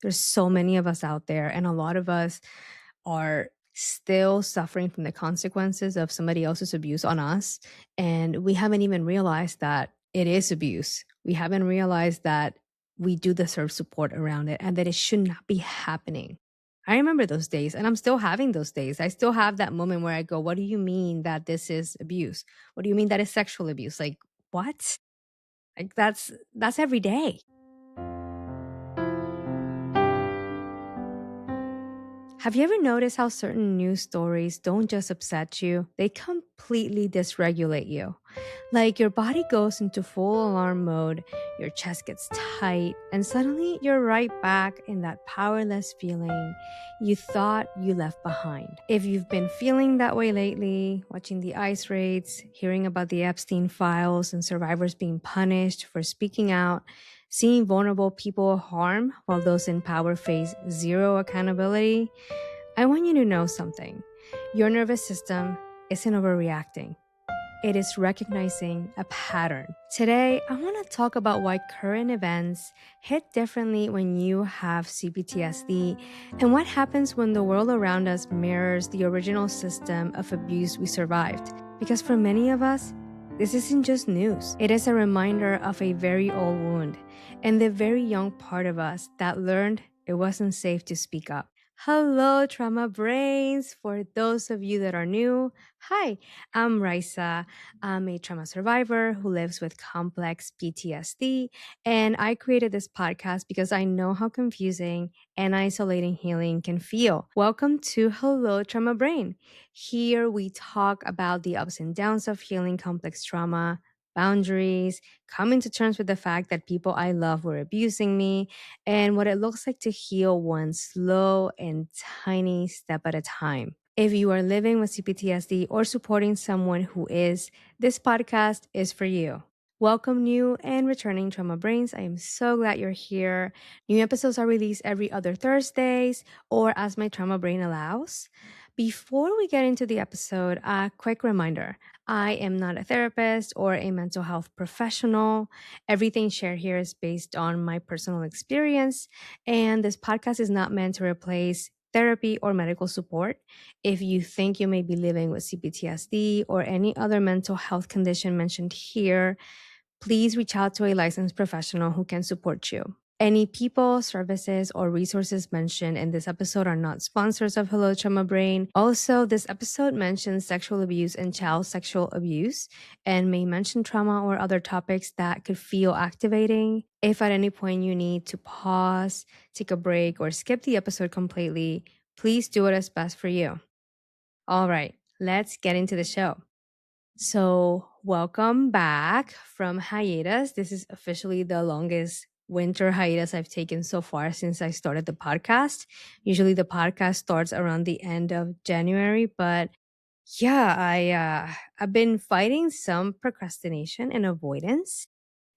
There's so many of us out there, and a lot of us are still suffering from the consequences of somebody else's abuse on us. And we haven't even realized that it is abuse. We haven't realized that we do deserve support around it and that it should not be happening. I remember those days, and I'm still having those days. I still have that moment where I go, "What do you mean that this is abuse? What do you mean that is sexual abuse? Like, what?" Like that's every day. Have you ever noticed how certain news stories don't just upset you, they completely dysregulate you? Like your body goes into full alarm mode, your chest gets tight, and suddenly you're right back in that powerless feeling you thought you left behind. If you've been feeling that way lately, watching the ice raids, hearing about the Epstein files and survivors being punished for speaking out, seeing vulnerable people harm while those in power face zero accountability, I want you to know something. Your nervous system isn't overreacting. It is recognizing a pattern. Today, I want to talk about why current events hit differently when you have CPTSD and what happens when the world around us mirrors the original system of abuse we survived. Because for many of us, this isn't just news. It is a reminder of a very old wound and the very young part of us that learned it wasn't safe to speak up. Hello, trauma brains. For those of you that are new, hi, I'm Raisa. I'm a trauma survivor who lives with complex PTSD, and I created this podcast because I know how confusing and isolating healing can feel. Welcome to Hello, Trauma Brain. Here we talk about the ups and downs of healing complex trauma, boundaries, coming to terms with the fact that people I love were abusing me, and what it looks like to heal one slow and tiny step at a time. If you are living with CPTSD or supporting someone who is, this podcast is for you. Welcome, new and returning trauma brains. I am so glad you're here. New episodes are released every other Thursdays or as my trauma brain allows. Before we get into the episode, a quick reminder. I am not a therapist or a mental health professional. Everything shared here is based on my personal experience, and this podcast is not meant to replace therapy or medical support. If you think you may be living with CPTSD or any other mental health condition mentioned here, please reach out to a licensed professional who can support you. Any people, services, or resources mentioned in this episode are not sponsors of Hello Trauma Brain. Also, this episode mentions sexual abuse and child sexual abuse and may mention trauma or other topics that could feel activating. If at any point you need to pause, take a break, or skip the episode completely, please do it as best for you. All right, let's get into the show. So, welcome back from hiatus. This is officially the longest winter hiatus I've taken so far since I started the podcast. Usually the podcast starts around the end of January, but yeah, I've been fighting some procrastination and avoidance.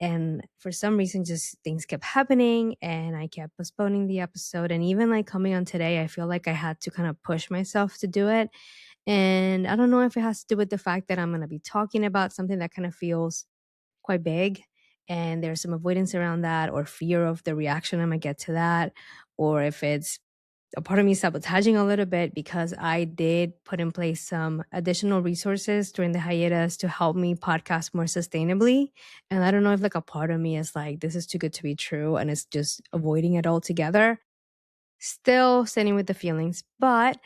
And for some reason just things kept happening and I kept postponing the episode, and even like coming on today, I feel like I had to kind of push myself to do it. And I don't know if it has to do with the fact that I'm going to be talking about something that kind of feels quite big. And there's some avoidance around that or fear of the reaction I'm going to get to that. Or if it's a part of me sabotaging a little bit because I did put in place some additional resources during the hiatus to help me podcast more sustainably. And I don't know if like a part of me is like, this is too good to be true and it's just avoiding it altogether. Still sitting with the feelings, but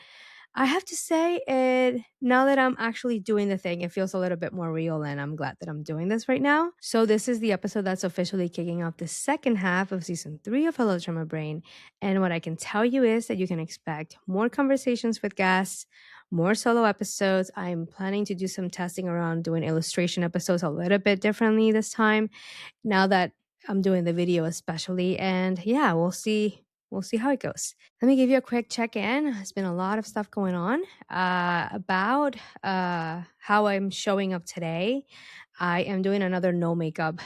I have to say it now that I'm actually doing the thing, it feels a little bit more real and I'm glad that I'm doing this right now. So this is the episode that's officially kicking off the second half of season 3 of Hello Trauma Brain. And what I can tell you is that you can expect more conversations with guests, more solo episodes. I'm planning to do some testing around doing illustration episodes a little bit differently this time, now that I'm doing the video especially. And yeah, we'll see how it goes. Let me give you a quick check-in. There's been a lot of stuff going on about how I'm showing up today. I am doing another no makeup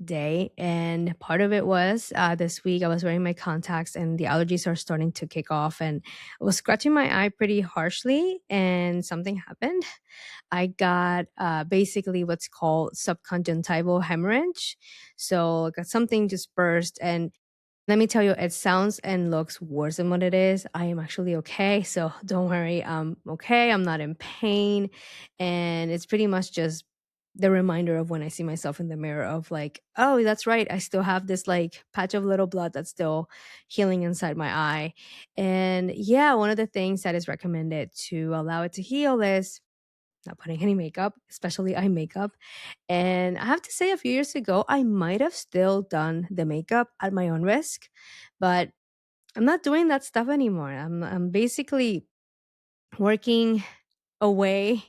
day, and part of it was this week I was wearing my contacts and the allergies are starting to kick off, and I was scratching my eye pretty harshly and something happened. I got basically what's called subconjunctival hemorrhage. So I got something just burst, and Let me tell you, it sounds and looks worse than what it is. I am actually okay. So don't worry. I'm okay. I'm not in pain. And it's pretty much just the reminder of when I see myself in the mirror of like, oh, that's right. I still have this like patch of little blood that's still healing inside my eye. And yeah, one of the things that is recommended to allow it to heal is not putting any makeup, especially eye makeup. And I have to say, a few years ago, I might have still done the makeup at my own risk, but I'm not doing that stuff anymore. I'm basically working away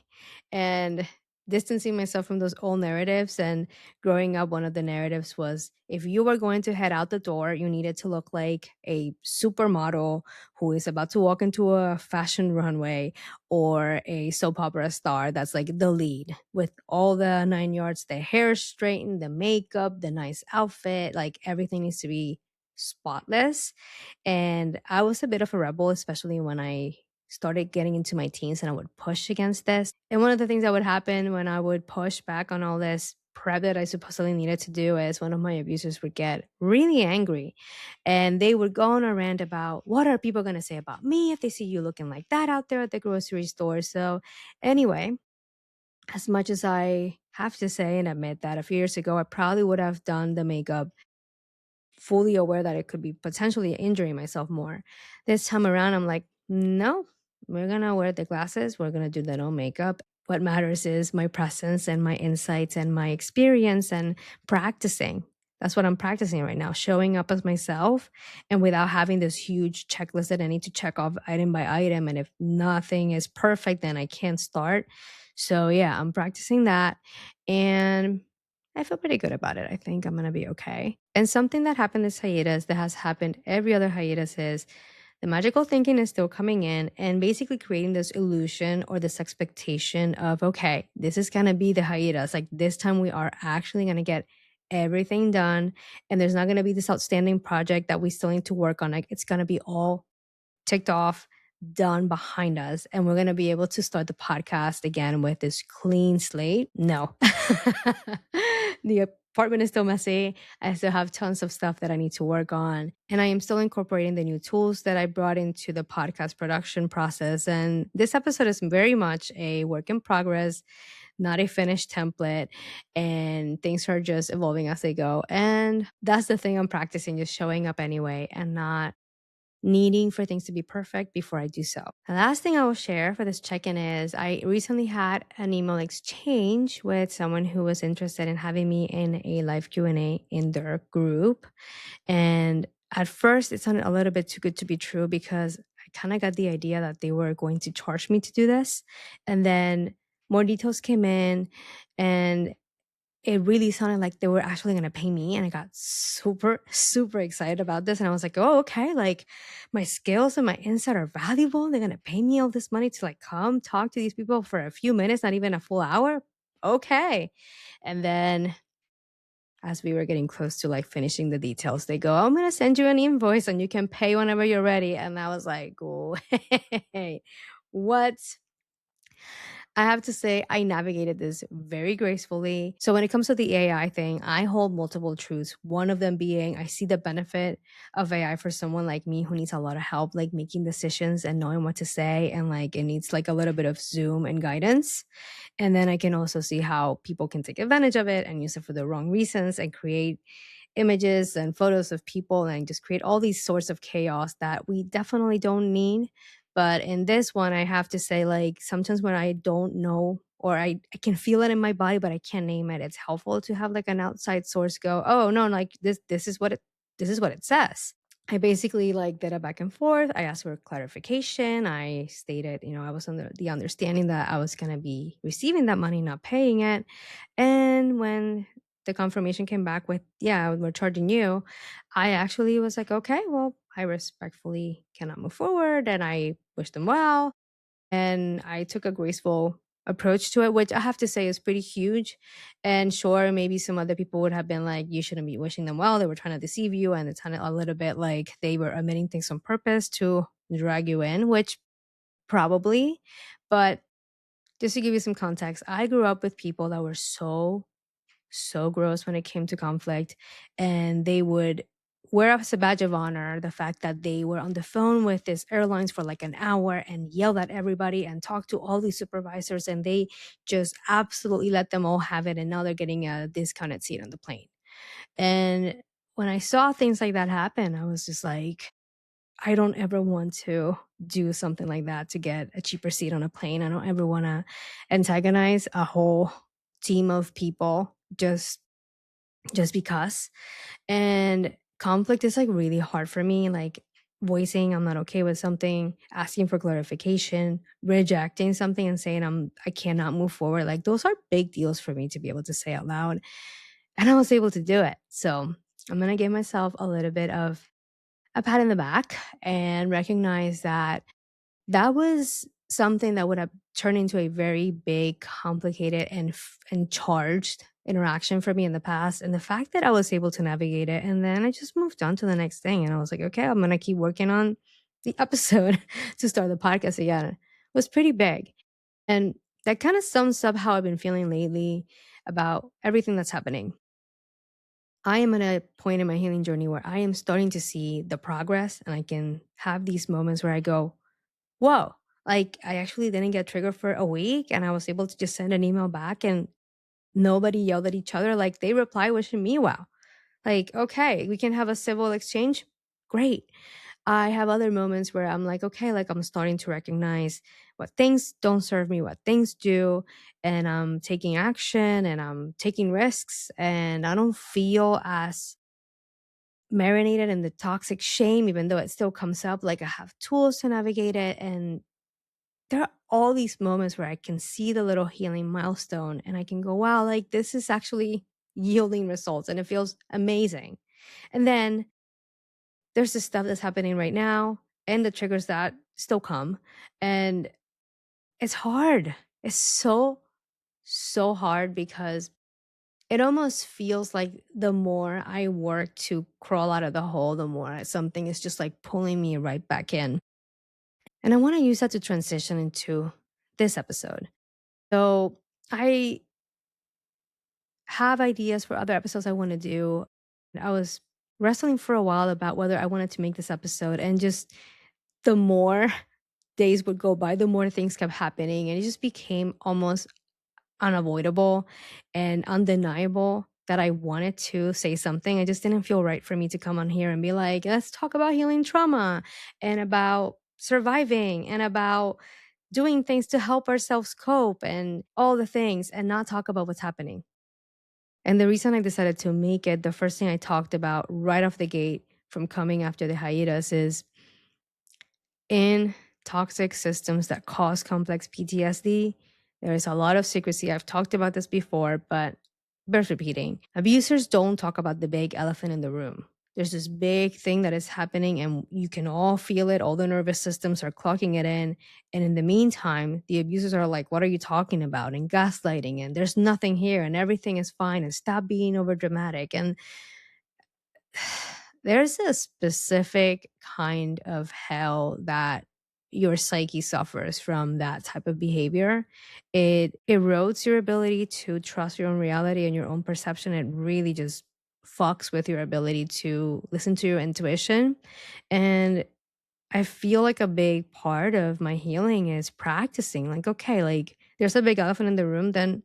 and distancing myself from those old narratives. And growing up, one of the narratives was if you were going to head out the door, you needed to look like a supermodel who is about to walk into a fashion runway, or a soap opera star that's like the lead with all the 9 yards, the hair straightened, the makeup, the nice outfit, like everything needs to be spotless. And I was a bit of a rebel, especially when I started getting into my teens and I would push against this. And one of the things that would happen when I would push back on all this prep that I supposedly needed to do is one of my abusers would get really angry and they would go on a rant about what are people going to say about me if they see you looking like that out there at the grocery store. So, anyway, as much as I have to say and admit that a few years ago, I probably would have done the makeup fully aware that it could be potentially injuring myself more. This time around, I'm like, no, we're gonna wear the glasses, we're gonna do the no makeup. What matters is my presence and my insights and my experience and practicing. That's what I'm practicing right now, showing up as myself and without having this huge checklist that I need to check off item by item. And if nothing is perfect, then I can't start. So, yeah, I'm practicing that. And I feel pretty good about it. I think I'm gonna be okay. And something that happened this hiatus that has happened every other hiatus is the magical thinking is still coming in and basically creating this illusion or this expectation of, okay, this is gonna be the hiatus. Like this time we are actually gonna get everything done and there's not gonna be this outstanding project that we still need to work on. Like it's gonna be all ticked off, done behind us, and we're going to be able to start the podcast again with this clean slate. No. The apartment is still messy. I still have tons of stuff that I need to work on. And I am still incorporating the new tools that I brought into the podcast production process. And this episode is very much a work in progress, not a finished template. And things are just evolving as they go. And that's the thing I'm practicing, just showing up anyway and not needing for things to be perfect before I do so. The last thing I will share for this check-in is I recently had an email exchange with someone who was interested in having me in a live Q&A in their group. And at first it sounded a little bit too good to be true because I kind of got the idea that they were going to charge me to do this. And then more details came in and it really sounded like they were actually gonna pay me, and I got super, super excited about this, and I was like, "Oh, okay, like, my skills and my insight are valuable, they're gonna pay me all this money to, like, come talk to these people for a few minutes, not even a full hour? Okay." And then as we were getting close to, like, finishing the details, they go, "I'm gonna send you an invoice, and you can pay whenever you're ready," and I was like, "Wait, what?" I have to say, I navigated this very gracefully. So, when it comes to the AI thing, I hold multiple truths. One of them being, I see the benefit of AI for someone like me who needs a lot of help, like making decisions and knowing what to say. And like it needs like a little bit of Zoom and guidance. And then I can also see how people can take advantage of it and use it for the wrong reasons and create images and photos of people and just create all these sorts of chaos that we definitely don't need. But in this one, I have to say, like, sometimes when I don't know or I can feel it in my body, but I can't name it, it's helpful to have like an outside source go, oh no, like this is what it says. I basically like did a back and forth. I asked for clarification. I stated, I was under the understanding that I was going to be receiving that money, not paying it. And when the confirmation came back with, yeah, we're charging you, I actually was like, okay, well, I respectfully cannot move forward. And I wish them well. And I took a graceful approach to it, which I have to say is pretty huge. And sure, maybe some other people would have been like, you shouldn't be wishing them well. They were trying to deceive you. And it sounded a little bit like they were omitting things on purpose to drag you in, which probably. But just to give you some context, I grew up with people that were so gross when it came to conflict. And they would wear as a badge of honor the fact that they were on the phone with these airlines for like an hour and yelled at everybody and talked to all these supervisors, and they just absolutely let them all have it, and now they're getting a discounted seat on the plane. And when I saw things like that happen, I was just like, I don't ever want to do something like that to get a cheaper seat on a plane. I don't ever want to antagonize a whole team of people just because. And conflict is like really hard for me, like voicing I'm not okay with something, asking for clarification, rejecting something and saying I cannot move forward. Like those are big deals for me to be able to say out loud. And I was able to do it. So I'm gonna give myself a little bit of a pat in the back and recognize that that was something that would have turned into a very big, complicated, and charged interaction for me in the past. And the fact that I was able to navigate it, and then I just moved on to the next thing, and I was like, okay, I'm gonna keep working on the episode to start the podcast again. Was pretty big, and that kind of sums up how I've been feeling lately about everything that's happening. I am at a point in my healing journey where I am starting to see the progress, and I can have these moments where I go, whoa, like I actually didn't get triggered for a week, and I was able to just send an email back and nobody yelled at each other. Like they reply wishing me well. Like, okay, we can have a civil exchange. Great. I have other moments where I'm like, okay, like I'm starting to recognize what things don't serve me, what things do, and I'm taking action and I'm taking risks, and I don't feel as marinated in the toxic shame, even though it still comes up. Like I have tools to navigate it, and there are all these moments where I can see the little healing milestone and I can go, wow, like this is actually yielding results and it feels amazing. And then there's this stuff that's happening right now and the triggers that still come. And it's hard. It's so hard because it almost feels like the more I work to crawl out of the hole, the more something is just like pulling me right back in. And I want to use that to transition into this episode. So I have ideas for other episodes I want to do. I was wrestling for a while about whether I wanted to make this episode, and just the more days would go by, the more things kept happening, and it just became almost unavoidable and undeniable that I wanted to say something. It just didn't feel right for me to come on here and be like, let's talk about healing trauma and about surviving and about doing things to help ourselves cope and all the things, and not talk about what's happening. And the reason I decided to make it the first thing I talked about right off the gate from coming after the hiatus is in toxic systems that cause complex PTSD, there is a lot of secrecy. I've talked about this before, but bears repeating. Abusers don't talk about the big elephant in the room. There's this big thing that is happening, and you can all feel it. All the nervous systems are clocking it in. And in the meantime, the abusers are like, what are you talking about? And gaslighting, and there's nothing here, and everything is fine, and stop being over dramatic. And there's a specific kind of hell that your psyche suffers from that type of behavior. It erodes your ability to trust your own reality and your own perception. It really just fucks with your ability to listen to your intuition. And I feel like a big part of my healing is practicing. Like, okay, like there's a big elephant in the room, then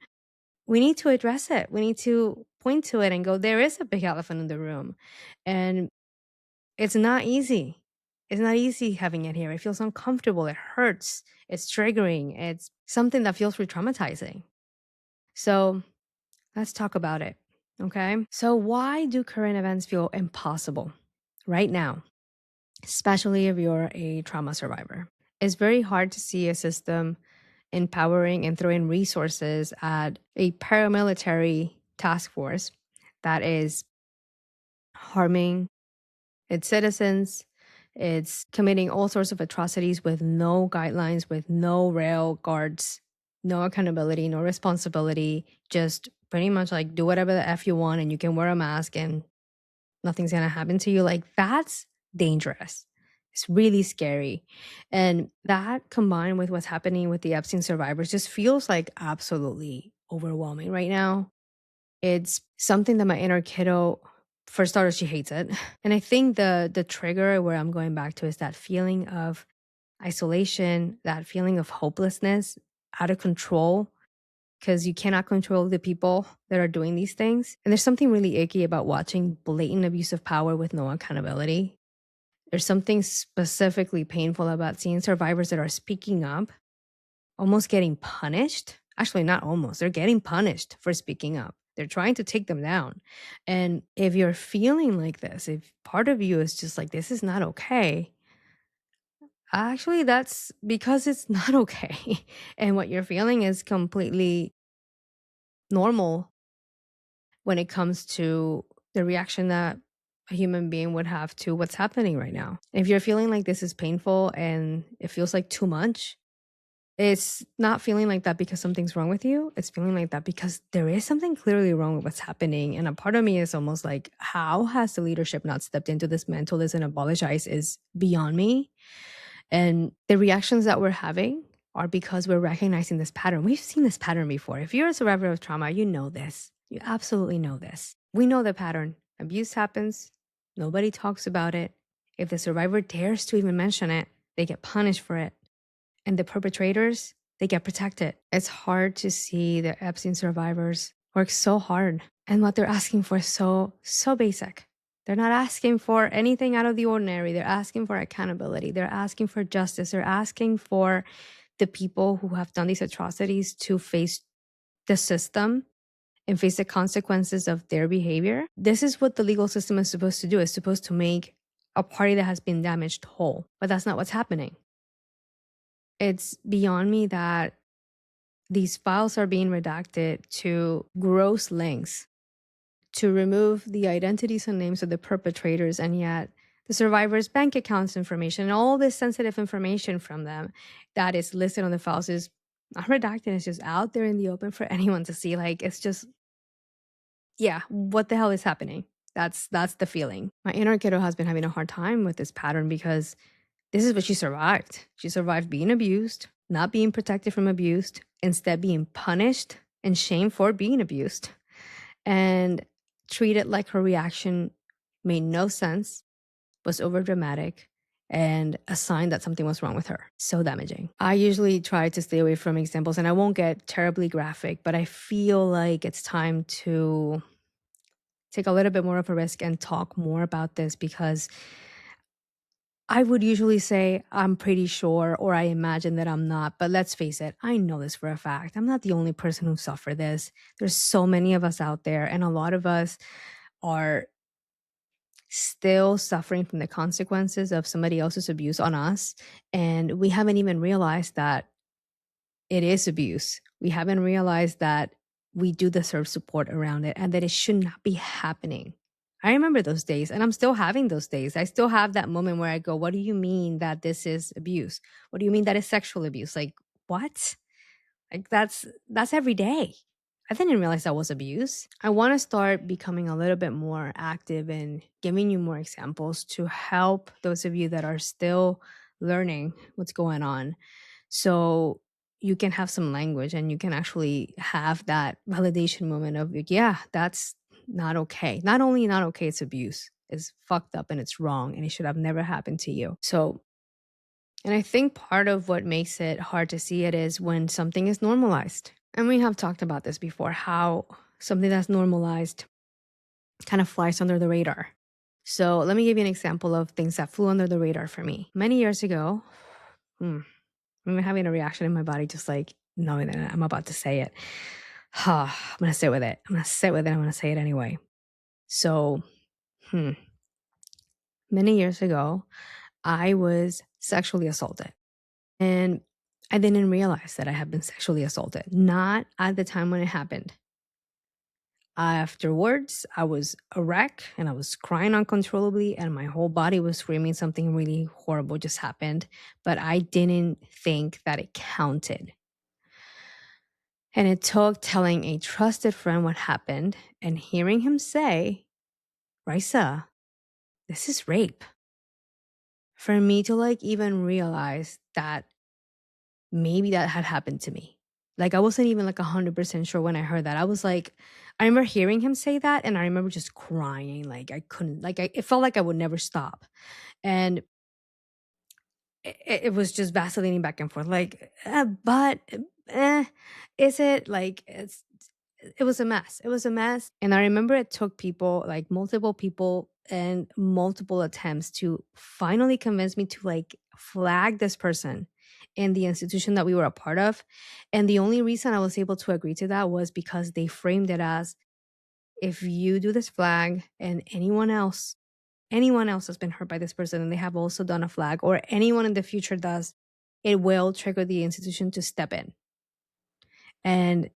we need to address it. We need to point to it and go, there is a big elephant in the room. And it's not easy. It's not easy having it here. It feels uncomfortable. It hurts. It's triggering. It's something that feels re-traumatizing. So let's talk about it. Okay. So, why do current events feel impossible right now, especially if you're a trauma survivor? It's very hard to see a system empowering and throwing resources at a paramilitary task force that is harming its citizens. It's committing all sorts of atrocities with no guidelines, with no rail guards, no accountability, no responsibility. Just pretty much like do whatever the F you want, and you can wear a mask and nothing's going to happen to you. Like that's dangerous. It's really scary. And that combined with what's happening with the Epstein survivors just feels like absolutely overwhelming right now. It's something that my inner kiddo For starters, she hates it. And I think the trigger where I'm going back to is that feeling of isolation, that feeling of hopelessness, out of control, because you cannot control the people that are doing these things. And there's something really icky about watching blatant abuse of power with no accountability. There's something specifically painful about seeing survivors that are speaking up, almost getting punished. Actually, not almost, they're getting punished for speaking up. They're trying to take them down. And if you're feeling like this, if part of you is just like, this is not okay, actually, that's because it's not okay. And what you're feeling is completely normal when it comes to the reaction that a human being would have to what's happening right now. If you're feeling like this is painful and it feels like too much, it's not feeling like that because something's wrong with you. It's feeling like that because there is something clearly wrong with what's happening. And a part of me is almost like, how has the leadership not stepped into this, mantle this, and apologize is beyond me. And the reactions that we're having are because we're recognizing this pattern. We've seen this pattern before. If you're a survivor of trauma, you know this. You absolutely know this. We know the pattern. Abuse happens. Nobody talks about it. If the survivor dares to even mention it, they get punished for it. And the perpetrators, they get protected. It's hard to see the Epstein survivors work so hard. And what they're asking for is so basic. They're not asking for anything out of the ordinary. They're asking for accountability. They're asking for justice. They're asking for the people who have done these atrocities to face the system and face the consequences of their behavior. This is what the legal system is supposed to do. It's supposed to make a party that has been damaged whole. But that's not what's happening. It's beyond me that these files are being redacted to gross lengths to remove the identities and names of the perpetrators, and yet the survivors' bank accounts information and all this sensitive information from them that is listed on the files is not redacted. It's just out there in the open for anyone to see. Like, it's just, yeah, what the hell is happening? That's the feeling. My inner kiddo has been having a hard time with this pattern because this is what she survived. She survived being abused, not being protected from abuse, instead being punished and shamed for being abused, and treated like her reaction made no sense, was overdramatic, and a sign that something was wrong with her. So damaging. I usually try to stay away from examples, and I won't get terribly graphic, but I feel like it's time to take a little bit more of a risk and talk more about this, because I would usually say I'm pretty sure, or I imagine that I'm not, but let's face it, I know this for a fact. I'm not the only person who suffered this. There's so many of us out there, and a lot of us are still suffering from the consequences of somebody else's abuse on us. And we haven't even realized that it is abuse. We haven't realized that we do deserve support around it and that it should not be happening. I remember those days, and I'm still having those days. I still have that moment where I go, what do you mean that this is abuse? What do you mean that is sexual abuse? Like, what? Like, that's every day. I didn't realize that was abuse. I want to start becoming a little bit more active and giving you more examples to help those of you that are still learning what's going on, so you can have some language and you can actually have that validation moment of, yeah, that's not okay. Not only not okay, it's abuse. It's fucked up and it's wrong and it should have never happened to you. So, and I think part of what makes it hard to see it is when something is normalized. And we have talked about this before, how something that's normalized kind of flies under the radar. So let me give you an example of things that flew under the radar for me. Many years ago, I'm having a reaction in my body, just like knowing that I'm about to say it. I'm going to sit with it. I'm going to sit with it. I'm going to say it anyway. So, many years ago, I was sexually assaulted. And I didn't realize that I had been sexually assaulted. Not at the time when it happened. Afterwards, I was a wreck and I was crying uncontrollably, and my whole body was screaming something really horrible just happened. But I didn't think that it counted. And it took telling a trusted friend what happened and hearing him say, Raisa, this is rape, for me to like even realize that maybe that had happened to me. Like, I wasn't even like 100% sure when I heard that. I was like, I remember hearing him say that, and I remember just crying. Like, I couldn't, like, it felt like I would never stop. And it was just vacillating back and forth. Like, but eh, is it like it was a mess. It was a mess. And I remember it took people, like multiple people and multiple attempts to finally convince me to like flag this person in the institution that we were a part of. And the only reason I was able to agree to that was because they framed it as, if you do this flag and anyone else has been hurt by this person and they have also done a flag, or anyone in the future does, it will trigger the institution to step in. And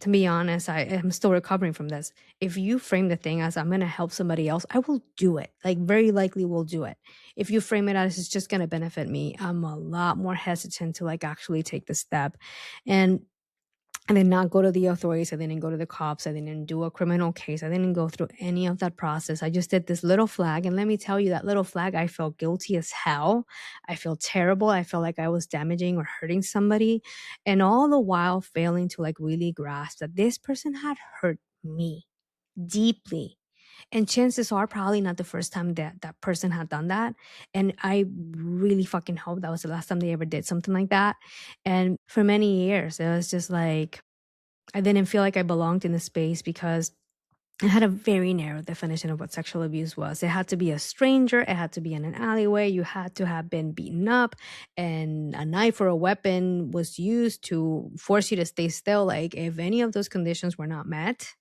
to be honest, I am still recovering from this. If you frame the thing as, I'm going to help somebody else, I will do it. Like, very likely will do it. If you frame it as, it's just going to benefit me, I'm a lot more hesitant to like actually take the step. And I did not go to the authorities. I didn't go to the cops. I didn't do a criminal case. I didn't go through any of that process. I just did this little flag. And let me tell you, that little flag, I felt guilty as hell. I feel terrible. I felt like I was damaging or hurting somebody. And all the while failing to like really grasp that this person had hurt me deeply. And chances are probably not the first time that that person had done that. And I really fucking hope that was the last time they ever did something like that. And for many years, it was just like, I didn't feel like I belonged in the space because it had a very narrow definition of what sexual abuse was. It had to be a stranger, it had to be in an alleyway, you had to have been beaten up, and a knife or a weapon was used to force you to stay still. Like, if any of those conditions were not met,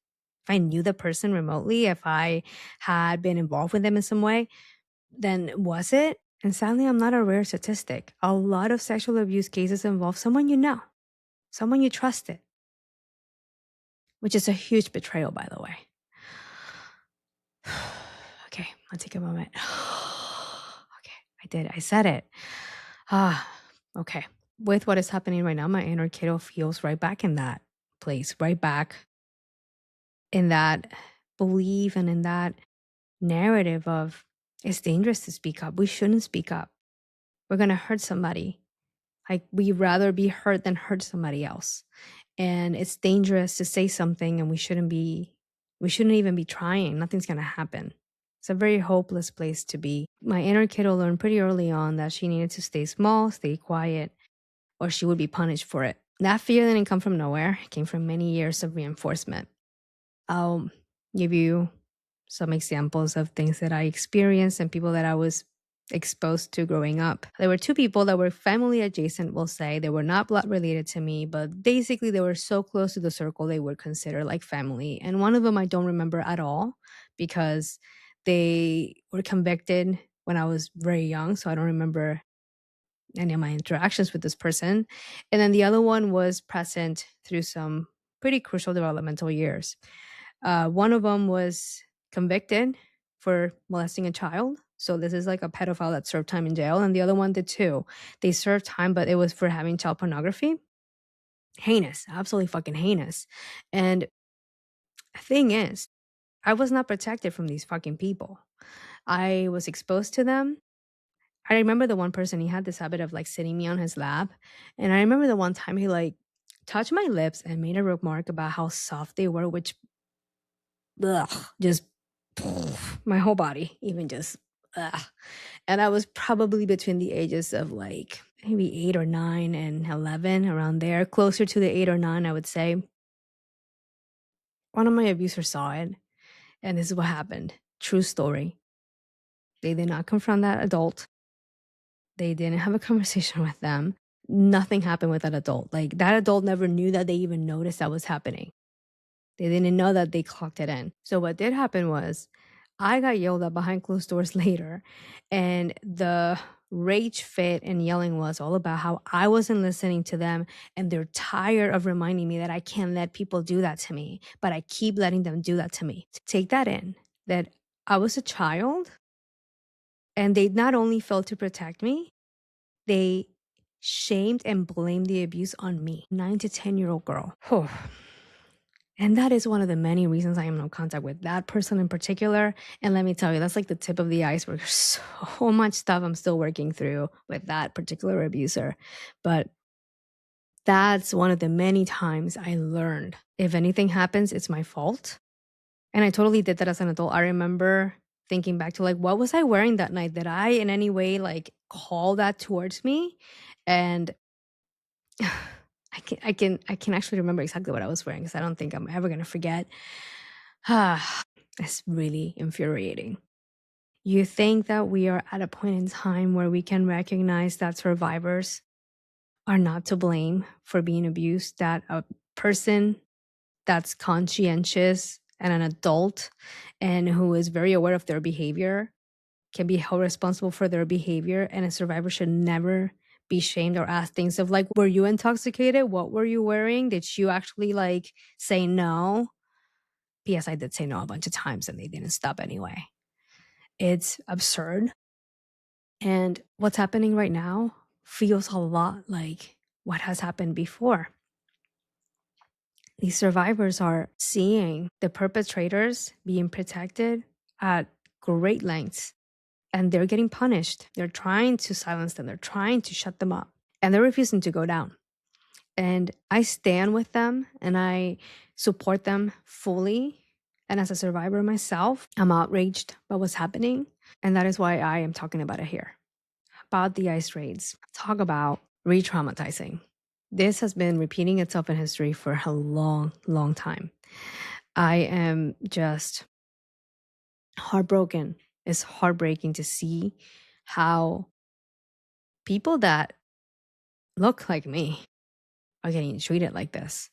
if I knew the person remotely, if I had been involved with them in some way, then was it? And sadly, I'm not a rare statistic. A lot of sexual abuse cases involve someone you know, someone you trusted, which is a huge betrayal, by the way. Okay, I'll take a moment. Okay, I did. I said it. Okay. With what is happening right now, my inner kiddo feels right back in that place, right back in that belief and in that narrative of, it's dangerous to speak up. We shouldn't speak up. We're going to hurt somebody. Like, we'd rather be hurt than hurt somebody else. And it's dangerous to say something, and we shouldn't even be trying. Nothing's going to happen. It's a very hopeless place to be. My inner kiddo learned pretty early on that she needed to stay small, stay quiet, or she would be punished for it. That fear didn't come from nowhere. It came from many years of reinforcement. I'll give you some examples of things that I experienced and people that I was exposed to growing up. There were two people that were family adjacent, we'll say. They were not blood related to me, but basically they were so close to the circle they would consider like family. And one of them I don't remember at all because they were convicted when I was very young. So I don't remember any of my interactions with this person. And then the other one was present through some pretty crucial developmental years. One of them was convicted for molesting a child. So this is like a pedophile that served time in jail. And the other one did too. They served time, but it was for having child pornography. Heinous, absolutely fucking heinous. And the thing is, I was not protected from these fucking people. I was exposed to them. I remember the one person, he had this habit of like sitting me on his lap. And I remember the one time he like touched my lips and made a remark about how soft they were, which just my whole body, even just and I was probably between the ages of like maybe 8 or 9 and 11, around there, closer to the 8 or 9, I would say. One of my abusers saw it, and this is what happened. True story. They did not confront that adult. They didn't have a conversation with them. Nothing happened with that adult. Like, that adult never knew that they even noticed that was happening. They didn't know that they clocked it in. So what did happen was, I got yelled at behind closed doors later, and the rage fit and yelling was all about how I wasn't listening to them, and they're tired of reminding me that I can't let people do that to me, but I keep letting them do that to me. Take that in, that I was a child, and they not only failed to protect me, they shamed and blamed the abuse on me. 9 to 10-year-old girl. And that is one of the many reasons I am in no contact with that person in particular. And let me tell you, that's like the tip of the iceberg. There's so much stuff I'm still working through with that particular abuser. But That's one of the many times I learned if anything happens, it's my fault. And I totally did that as an adult. I remember thinking back to like, what was I wearing that night? Did I in any way like call that towards me? And I can actually remember exactly what I was wearing because I don't think I'm ever gonna forget. It's really infuriating. You think that we are at a point in time where we can recognize that survivors are not to blame for being abused, that a person that's conscientious and an adult and who is very aware of their behavior can be held responsible for their behavior, and a survivor should never be shamed or asked things of like, were you intoxicated? What were you wearing? Did you actually like say no? P.S. I did say no a bunch of times and they didn't stop anyway. It's absurd. And what's happening right now feels a lot like what has happened before. These survivors are seeing the perpetrators being protected at great lengths, and they're getting punished. They're trying to silence them, they're trying to shut them up, and they're refusing to go down. And I stand with them and I support them fully. And as a survivor myself, I'm outraged by what's happening. And that is why I am talking about it here. About the ICE raids, talk about re traumatizing. This has been repeating itself in history for a long, long time. I am just heartbroken. It's heartbreaking to see how people that look like me are getting treated like this.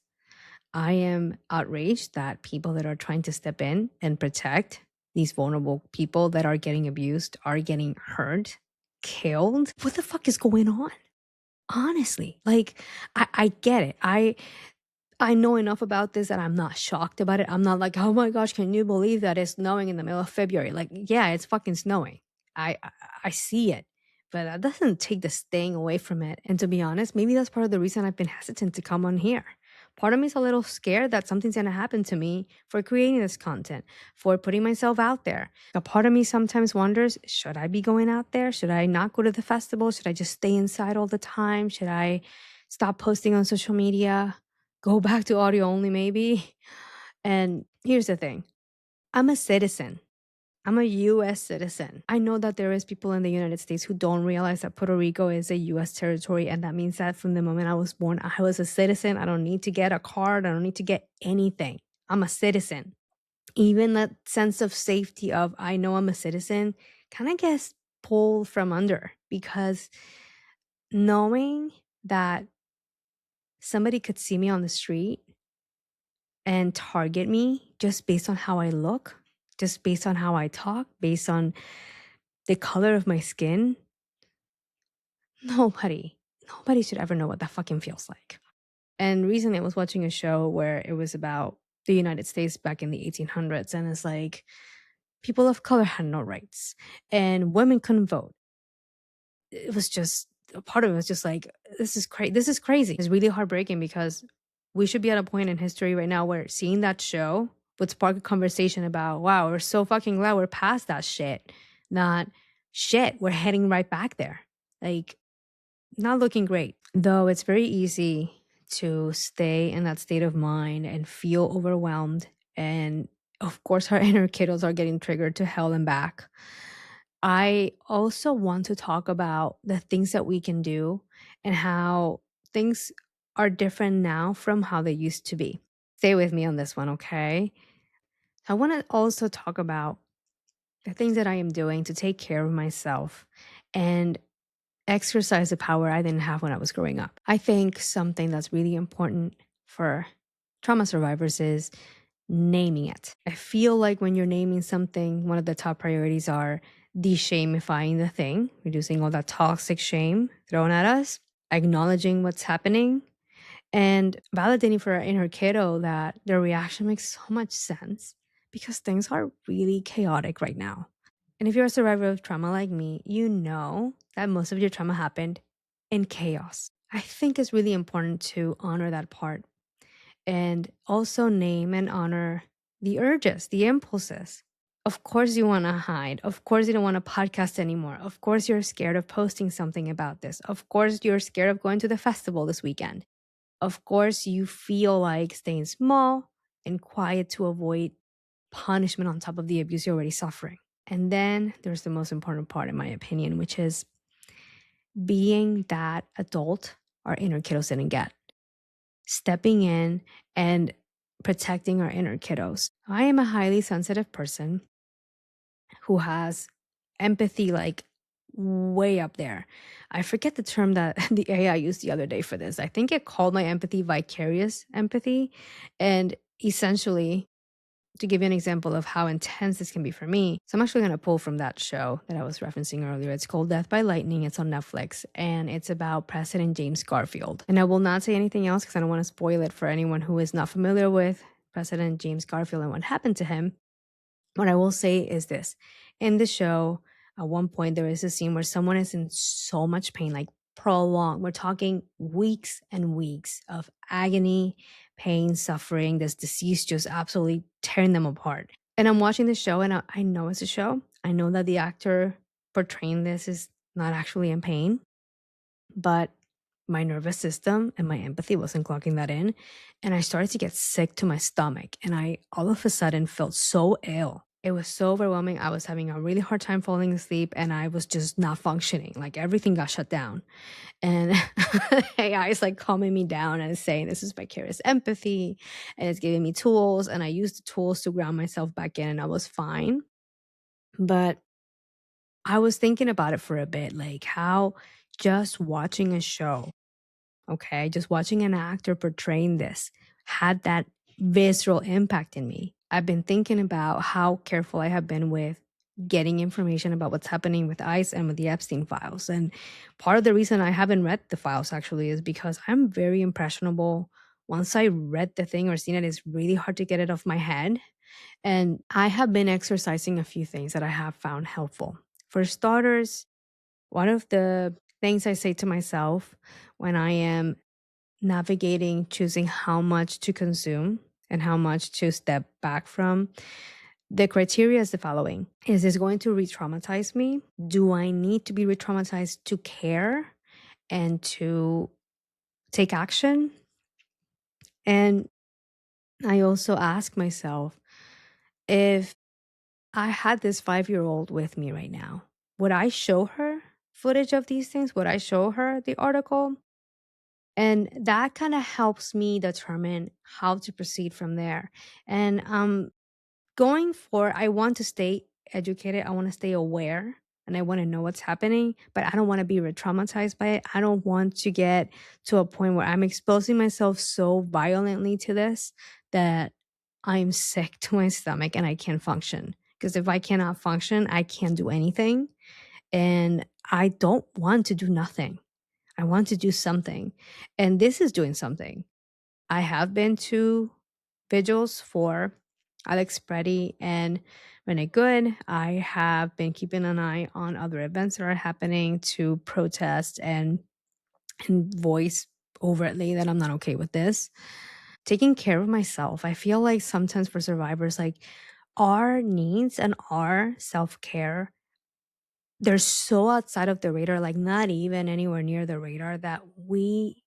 I am outraged that people that are trying to step in and protect these vulnerable people that are getting abused are getting hurt, killed. What the fuck is going on? Honestly, like I get it. I know enough about this that I'm not shocked about it. I'm not like, oh my gosh, can you believe that it's snowing in the middle of February? Like, yeah, it's fucking snowing. I see it, but that doesn't take the sting away from it. And to be honest, maybe that's part of the reason I've been hesitant to come on here. Part of me is a little scared that something's gonna happen to me for creating this content, for putting myself out there. A part of me sometimes wonders, should I be going out there? Should I not go to the festival? Should I just stay inside all the time? Should I stop posting on social media? Go back to audio only, maybe? And here's the thing, I'm a citizen. I'm a US citizen. I know that there is people in the United States who don't realize that Puerto Rico is a US territory, and that means that from the moment I was born, I was a citizen. I don't need to get a card. I don't need to get anything. I'm a citizen. Even that sense of safety of I know I'm a citizen kind of gets pulled from under, because knowing that somebody could see me on the street and target me just based on how I look, just based on how I talk, based on the color of my skin, nobody should ever know what that fucking feels like. And recently I was watching a show where it was about the United States back in the 1800s, and it's like people of color had no rights and women couldn't vote. It was just a part of it was just like, this is crazy. This is crazy. It's really heartbreaking because we should be at a point in history right now where seeing that show would spark a conversation about, wow, we're so fucking glad we're past that shit. Not shit, we're heading right back there. Like, not looking great. Though it's very easy to stay in that state of mind and feel overwhelmed. And of course, our inner kiddos are getting triggered to hell and back. I also want to talk about the things that we can do and how things are different now from how they used to be. Stay with me on this one, okay? I want to also talk about the things that I am doing to take care of myself and exercise the power I didn't have when I was growing up. I think something that's really important for trauma survivors is naming it. I feel like when you're naming something, one of the top priorities are de-shamifying the thing, reducing all that toxic shame thrown at us, acknowledging what's happening, and validating for our inner kiddo that their reaction makes so much sense because things are really chaotic right now. And if you're a survivor of trauma like me, you know that most of your trauma happened in chaos. I think it's really important to honor that part and also name and honor the urges, the impulses. Of course, you want to hide. Of course, you don't want to podcast anymore. Of course, you're scared of posting something about this. Of course, you're scared of going to the festival this weekend. Of course, you feel like staying small and quiet to avoid punishment on top of the abuse you're already suffering. And then there's the most important part, in my opinion, which is being that adult our inner kiddos didn't get, stepping in and protecting our inner kiddos. I am a highly sensitive person who has empathy like way up there. I forget the term that the AI used the other day for this. I think it called my empathy vicarious empathy. And essentially, to give you an example of how intense this can be for me, so I'm actually going to pull from that show that I was referencing earlier. It's called Death by Lightning. It's on Netflix, and it's about President James Garfield. And I will not say anything else because I don't want to spoil it for anyone who is not familiar with President James Garfield and what happened to him. What I will say is this. In the show, at one point, there is a scene where someone is in so much pain, like prolonged. We're talking weeks and weeks of agony, pain, suffering, this disease just absolutely tearing them apart. And I'm watching the show, and I know it's a show. I know that the actor portraying this is not actually in pain, but my nervous system and my empathy wasn't clocking that in. And I started to get sick to my stomach. And I all of a sudden felt so ill. It was so overwhelming. I was having a really hard time falling asleep and I was just not functioning. Like everything got shut down. And AI is like calming me down and saying this is vicarious empathy and it's giving me tools. And I used the tools to ground myself back in and I was fine. But I was thinking about it for a bit, like how just watching a show, okay, just watching an actor portraying this had that visceral impact in me. I've been thinking about how careful I have been with getting information about what's happening with ICE and with the Epstein files. And part of the reason I haven't read the files actually is because I'm very impressionable. Once I read the thing or seen it, it's really hard to get it off my head. And I have been exercising a few things that I have found helpful. For starters, one of the things I say to myself when I am navigating choosing how much to consume and how much to step back from, the criteria is the following. Is this going to re-traumatize me? Do I need to be re-traumatized to care and to take action? And I also ask myself, if I had this 5-year-old with me right now, would I show her footage of these things? Would I show her the article? And that kind of helps me determine how to proceed from there. And going for, I want to stay educated. I want to stay aware and I want to know what's happening, but I don't want to be re-traumatized by it. I don't want to get to a point where I'm exposing myself so violently to this that I'm sick to my stomach and I can't function. Because if I cannot function, I can't do anything. And I don't want to do nothing. I want to do something. And this is doing something. I have been to vigils for Alex Preddy and Renee Good. I have been keeping an eye on other events that are happening to protest and voice overtly that I'm not okay with this. Taking care of myself. I feel like sometimes for survivors, like our needs and our self-care, they're so outside of the radar, like not even anywhere near the radar that we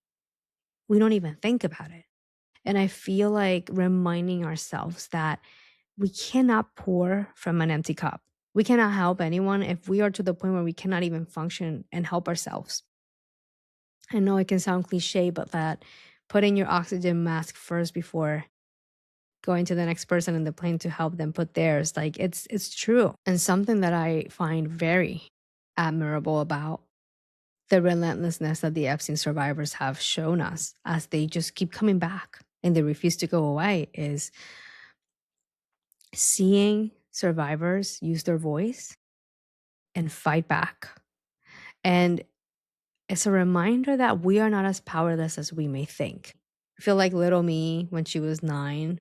don't even think about it. And I feel like reminding ourselves that we cannot pour from an empty cup. We cannot help anyone if we are to the point where we cannot even function and help ourselves. I know it can sound cliche, but that putting your oxygen mask first before going to the next person in the plane to help them put theirs, like it's true. And something that I find very admirable about the relentlessness that the Epstein survivors have shown us as they just keep coming back and they refuse to go away is seeing survivors use their voice and fight back. And it's a reminder that we are not as powerless as we may think. I feel like little me, when she was 9,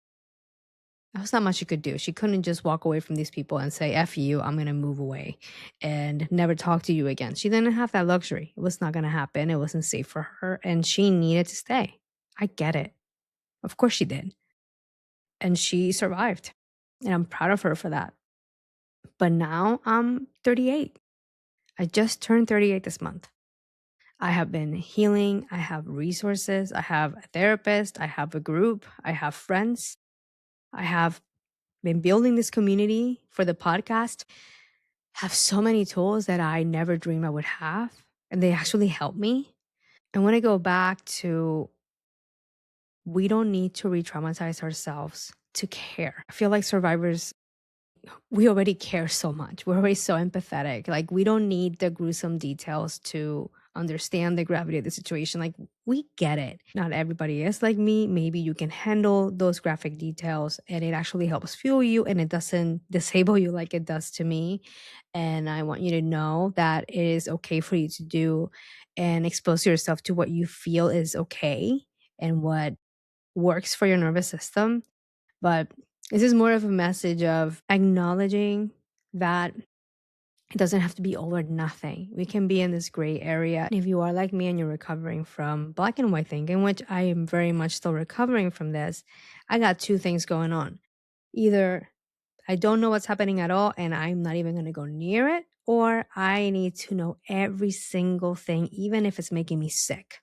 there was not much she could do. She couldn't just walk away from these people and say, F you, I'm going to move away and never talk to you again. She didn't have that luxury. It was not going to happen. It wasn't safe for her. And she needed to stay. I get it. Of course she did. And she survived. And I'm proud of her for that. But now I'm 38. I just turned 38 this month. I have been healing. I have resources. I have a therapist. I have a group. I have friends. I have been building this community for the podcast. Have so many tools that I never dreamed I would have, and they actually help me. I want to go back to we don't need to re traumatize ourselves to care. I feel like survivors, we already care so much. We're already so empathetic. Like, we don't need the gruesome details to understand the gravity of the situation. Like, we get it. Not everybody is like me. Maybe you can handle those graphic details and it actually helps fuel you and it doesn't disable you like it does to me. And I want you to know that it is okay for you to do and expose yourself to what you feel is okay and what works for your nervous system. But this is more of a message of acknowledging that it doesn't have to be all or nothing. We can be in this gray area. If you are like me and you're recovering from black and white thinking, which I am very much still recovering from this, I got two things going on. Either I don't know what's happening at all and I'm not even going to go near it, or I need to know every single thing, even if it's making me sick.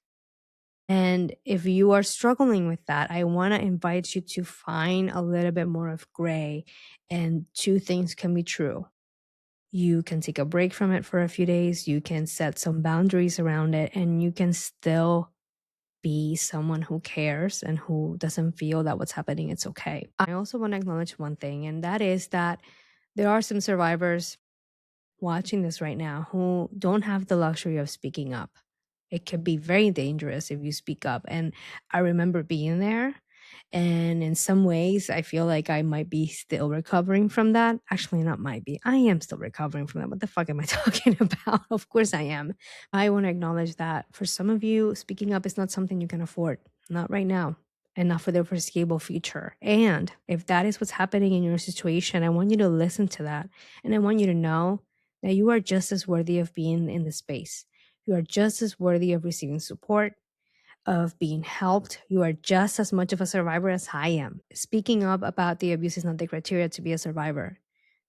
And if you are struggling with that, I want to invite you to find a little bit more of gray. And two things can be true. You can take a break from it for a few days, you can set some boundaries around it, and you can still be someone who cares and who doesn't feel that what's happening is okay. I also want to acknowledge one thing, and that is that there are some survivors watching this right now who don't have the luxury of speaking up. It can be very dangerous if you speak up. And I remember being there. And in some ways, I feel like I might be still recovering from that. Actually, not might be. I am still recovering from that. What the fuck am I talking about? Of course I am. I want to acknowledge that for some of you, speaking up is not something you can afford. Not right now. And not for the foreseeable future. And if that is what's happening in your situation, I want you to listen to that. And I want you to know that you are just as worthy of being in the space. You are just as worthy of receiving support, of being helped. You are just as much of a survivor as I am. Speaking up about the abuse is not the criteria to be a survivor.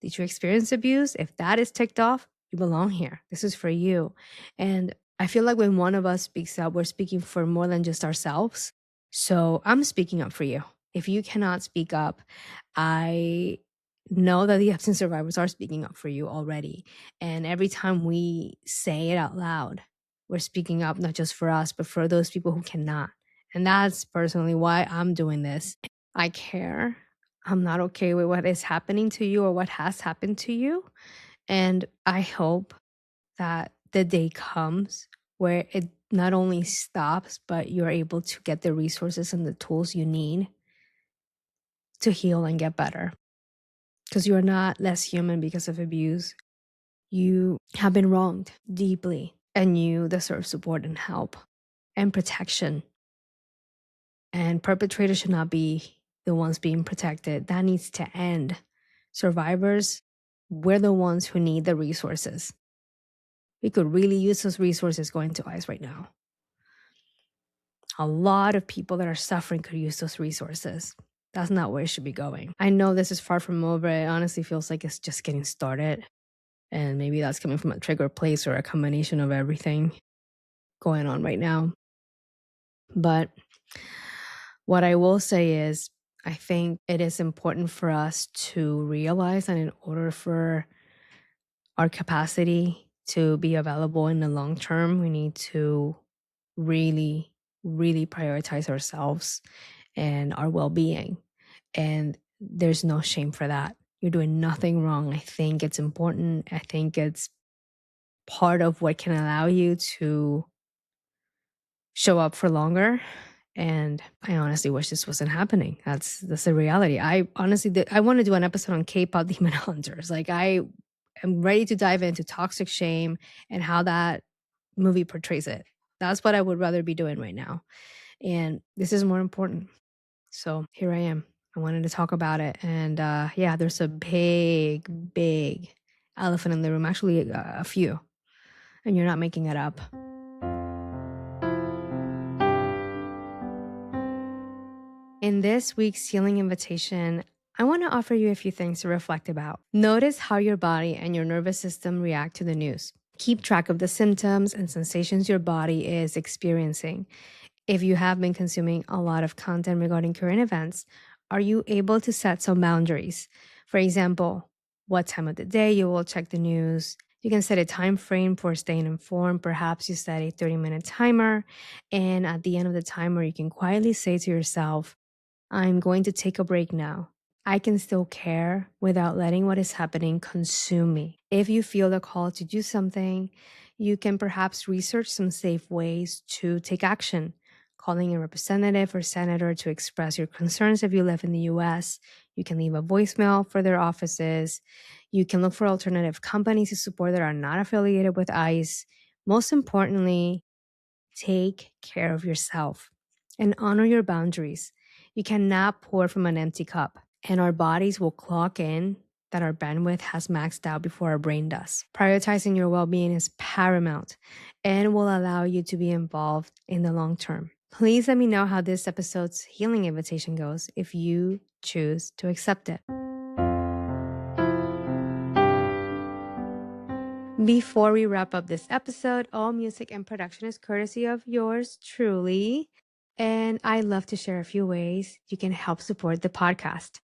Did you experience abuse? If that is ticked off, you belong here. This is for you. And I feel like when one of us speaks up, we're speaking for more than just ourselves. So I'm speaking up for you. If you cannot speak up, I know that the Epstein survivors are speaking up for you already. And every time we say it out loud, we're speaking up not just for us, but for those people who cannot. And that's personally why I'm doing this. I care. I'm not okay with what is happening to you or what has happened to you. And I hope that the day comes where it not only stops, but you're able to get the resources and the tools you need to heal and get better. Because you're not less human because of abuse. You have been wronged deeply, and you deserve support and help and protection. And perpetrators should not be the ones being protected. That needs to end. Survivors, we're the ones who need the resources. We could really use those resources going to ICE right now. A lot of people that are suffering could use those resources. That's not where it should be going. I know this is far from over. It honestly feels like it's just getting started. And maybe that's coming from a trigger place or a combination of everything going on right now. But what I will say is, I think it is important for us to realize that in order for our capacity to be available in the long term, we need to really, really prioritize ourselves and our well being. And there's no shame for that. You're doing nothing wrong. I think it's important. I think it's part of what can allow you to show up for longer. And I honestly wish this wasn't happening. That's the reality. I honestly I want to do an episode on K-pop demon hunters. Like, I am ready to dive into toxic shame and how that movie portrays it. That's what I would rather be doing right now. And this is more important. So here I am. I wanted to talk about it. And yeah, there's a big, big elephant in the room. Actually, a few. And you're not making it up. In this week's healing invitation, I want to offer you a few things to reflect about. Notice how your body and your nervous system react to the news. Keep track of the symptoms and sensations your body is experiencing. If you have been consuming a lot of content regarding current events, are you able to set some boundaries? For example, what time of the day you will check the news. You can set a time frame for staying informed. Perhaps you set a 30-minute timer. And at the end of the timer, you can quietly say to yourself, I'm going to take a break now. I can still care without letting what is happening consume me. If you feel the call to do something, you can perhaps research some safe ways to take action. Calling a representative or senator to express your concerns if you live in the US. You can leave a voicemail for their offices. You can look for alternative companies to support that are not affiliated with ICE. Most importantly, take care of yourself and honor your boundaries. You cannot pour from an empty cup, and our bodies will clock in that our bandwidth has maxed out before our brain does. Prioritizing your well being is paramount and will allow you to be involved in the long term. Please let me know how this episode's healing invitation goes if you choose to accept it. Before we wrap up this episode, all music and production is courtesy of yours truly. And I love to share a few ways you can help support the podcast.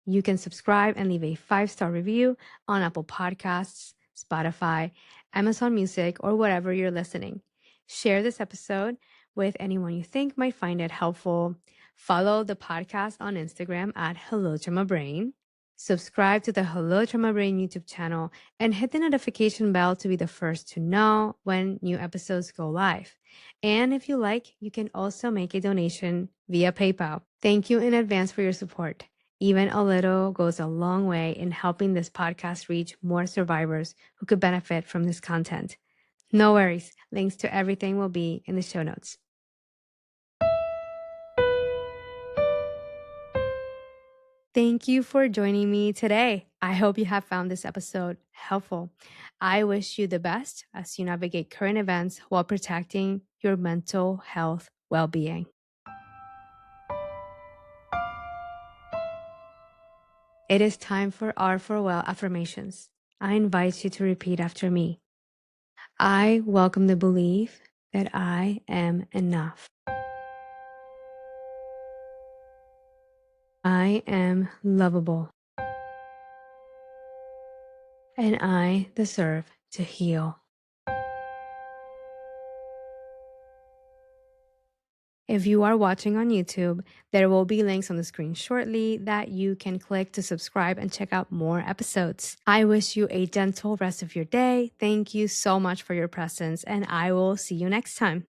You can subscribe and leave a 5-star review on Apple Podcasts, Spotify, Amazon Music, or wherever you're listening. Share this episode with anyone you think might find it helpful. Follow the podcast on Instagram at Hello Trauma Brain. Subscribe to the Hello Trauma Brain YouTube channel and hit the notification bell to be the first to know when new episodes go live. And if you like, you can also make a donation via PayPal. Thank you in advance for your support. Even a little goes a long way in helping this podcast reach more survivors who could benefit from this content. No worries, links to everything will be in the show notes. Thank you for joining me today. I hope you have found this episode helpful. I wish you the best as you navigate current events while protecting your mental health well-being. It is time for our farewell affirmations. I invite you to repeat after me. I welcome the belief that I am enough. I am lovable. And I deserve to heal. If you are watching on YouTube, there will be links on the screen shortly that you can click to subscribe and check out more episodes. I wish you a gentle rest of your day. Thank you so much for your presence, and I will see you next time.